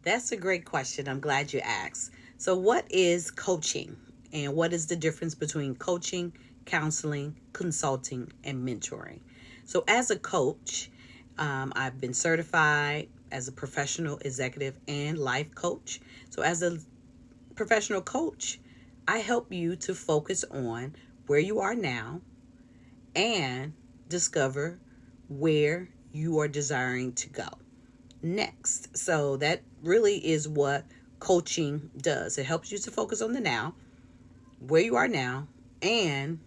That's a great question. I'm glad you asked. So, what is coaching? And what is the difference between coaching, counseling, consulting, and mentoring? So, as a coach, I've been certified as a professional executive and life coach. So, as a professional coach, I help you to focus on where you are now and discover where you are desiring to go next. So that really is what coaching does. It helps you to focus on the now, where you are now, and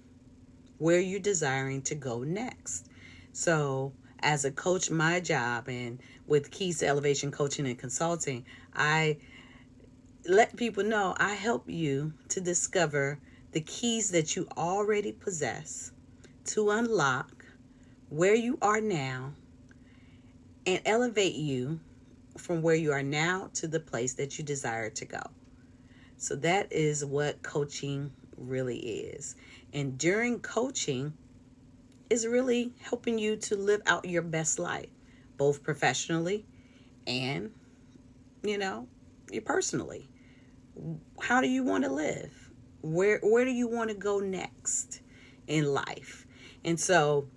where you're desiring to go next. So, as a coach, my job and with Keys to Elevation Coaching and Consulting, I let people know I help you to discover the keys that you already possess to unlock where you are now and elevate you from where you are now to the place that you desire to go. So that is what coaching really is. And during coaching is really helping you to live out your best life, both professionally and, you know, personally. How do you want to live? Where do you want to go next in life? And so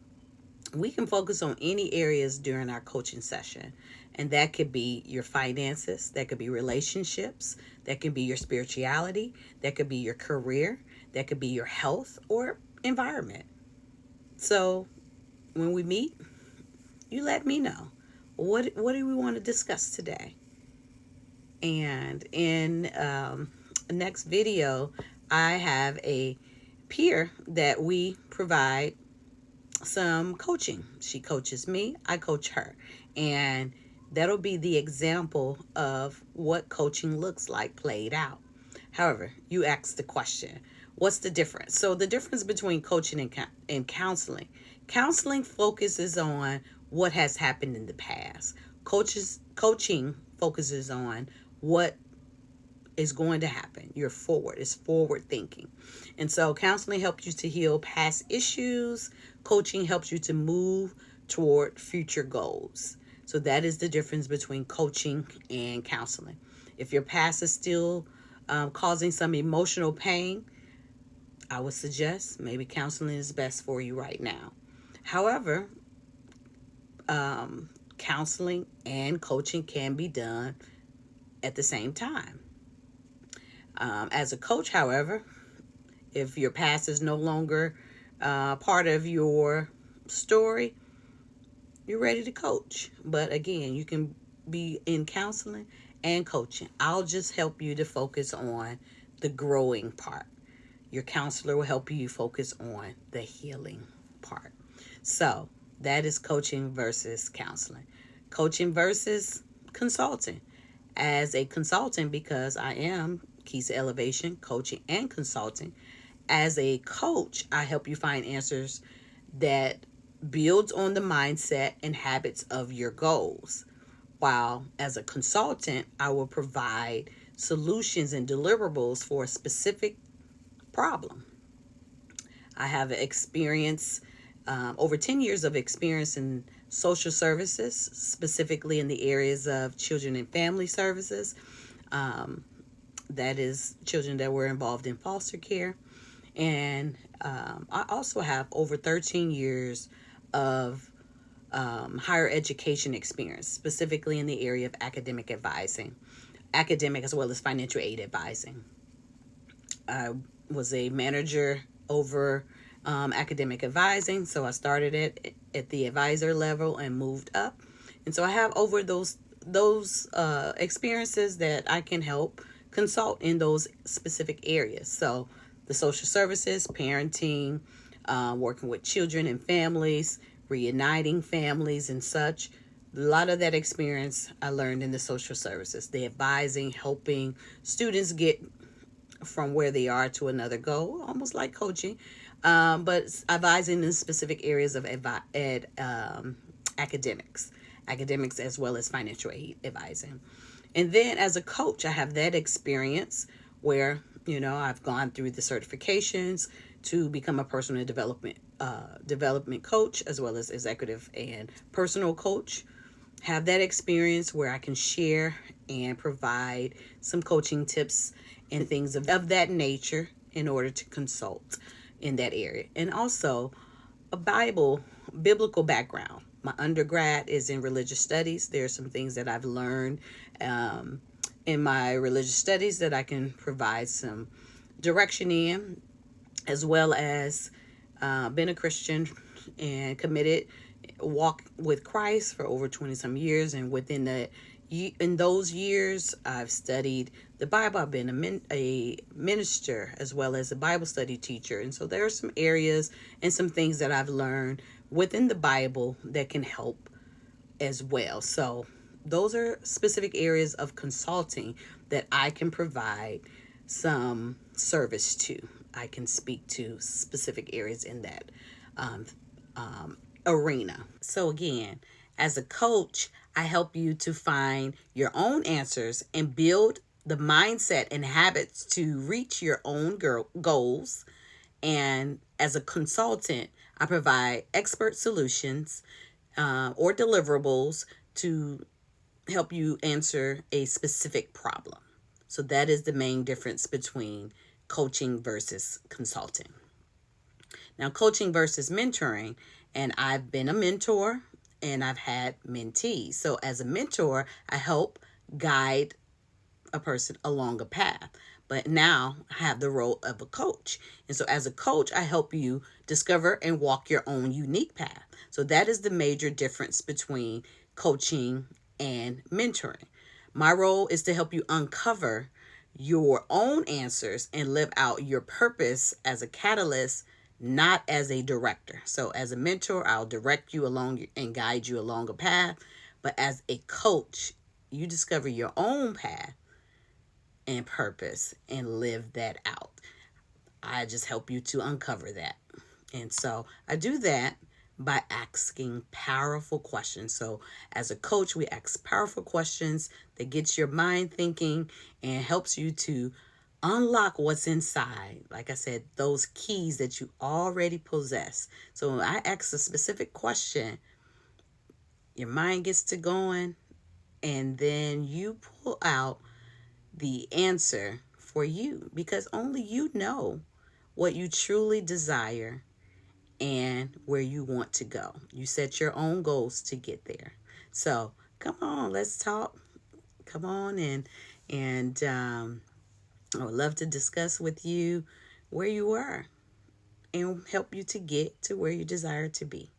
we can focus on any areas during our coaching session. And that could be your finances, that could be relationships, that could be your spirituality, that could be your career, that could be your health or environment. So when we meet, you let me know. What do we want to discuss today? And in next video, I have a peer that we provide some coaching. She coaches me, I coach her. And that'll be the example of what coaching looks like played out. However, you asked the question, what's the difference? So the difference between coaching and counseling focuses on what has happened in the past. Coaching focuses on what is going to happen. You're forward. It's forward thinking. And so counseling helps you to heal past issues. Coaching helps you to move toward future goals. So that is the difference between coaching and counseling. If your past is still causing some emotional pain, I would suggest maybe counseling is best for you right now. However, counseling and coaching can be done at the same time. As a coach, however, if your past is no longer part of your story, you're ready to coach. But again, you can be in counseling and coaching. I'll just help you to focus on the growing part. Your counselor will help you focus on the healing part. So that is coaching versus counseling. Coaching versus consulting. As a consultant, because I am Keys to Elevation Coaching and Consulting, as a coach, I help you find answers that builds on the mindset and habits of your goals. While as a consultant, I will provide solutions and deliverables for a specific problem. I have experience, over 10 years of experience in social services, specifically in the areas of children and family services. That is children that were involved in foster care. And I also have over 13 years of higher education experience, specifically in the area of academic advising, academic as well as financial aid advising. I was a manager over academic advising, so I started it at the advisor level and moved up, and so I have over those experiences that I can help consult in those specific areas. So the social services, parenting, working with children and families, reuniting families and such. A lot of that experience I learned in the social services, the advising, helping students get from where they are to another goal, almost like coaching, but advising in specific areas of academics, academics as well as financial aid advising. And then as a coach, I have that experience where, I've gone through the certifications to become a personal development coach as well as executive and personal coach. Have that experience where I can share and provide some coaching tips and things of that nature in order to consult in that area. And also a biblical background. My undergrad is in religious studies. There are some things that I've learned in my religious studies that I can provide some direction in, as well as been a Christian and committed walk with Christ for over 20 some years. And in those years, I've studied the Bible. I've been a minister as well as a Bible study teacher. And so there are some areas and some things that I've learned within the Bible that can help as well. So those are specific areas of consulting that I can provide some service to. I can speak to specific areas in that um, arena. So again, as a coach, I help you to find your own answers and build the mindset and habits to reach your own goals. And as a consultant, I provide expert solutions or deliverables to help you answer a specific problem. So that is the main difference between coaching versus consulting. Now, coaching versus mentoring, and I've been a mentor and I've had mentees. So as a mentor, I help guide a person along a path. But now I have the role of a coach. And so as a coach, I help you discover and walk your own unique path. So that is the major difference between coaching and mentoring. My role is to help you uncover your own answers and live out your purpose as a catalyst, not as a director. So as a mentor, I'll direct you along and guide you along a path. But as a coach, you discover your own path and purpose and live that out. I just help you to uncover that. And so I do that by asking powerful questions. So as a coach, we ask powerful questions that gets your mind thinking and helps you to unlock what's inside. Like I said, those keys that you already possess. So when I ask a specific question, your mind gets to going, and then you pull out the answer for you, because only you know what you truly desire and where you want to go. You set your own goals to get there. So come on, let's talk. Come on, and I would love to discuss with you where you are and help you to get to where you desire to be.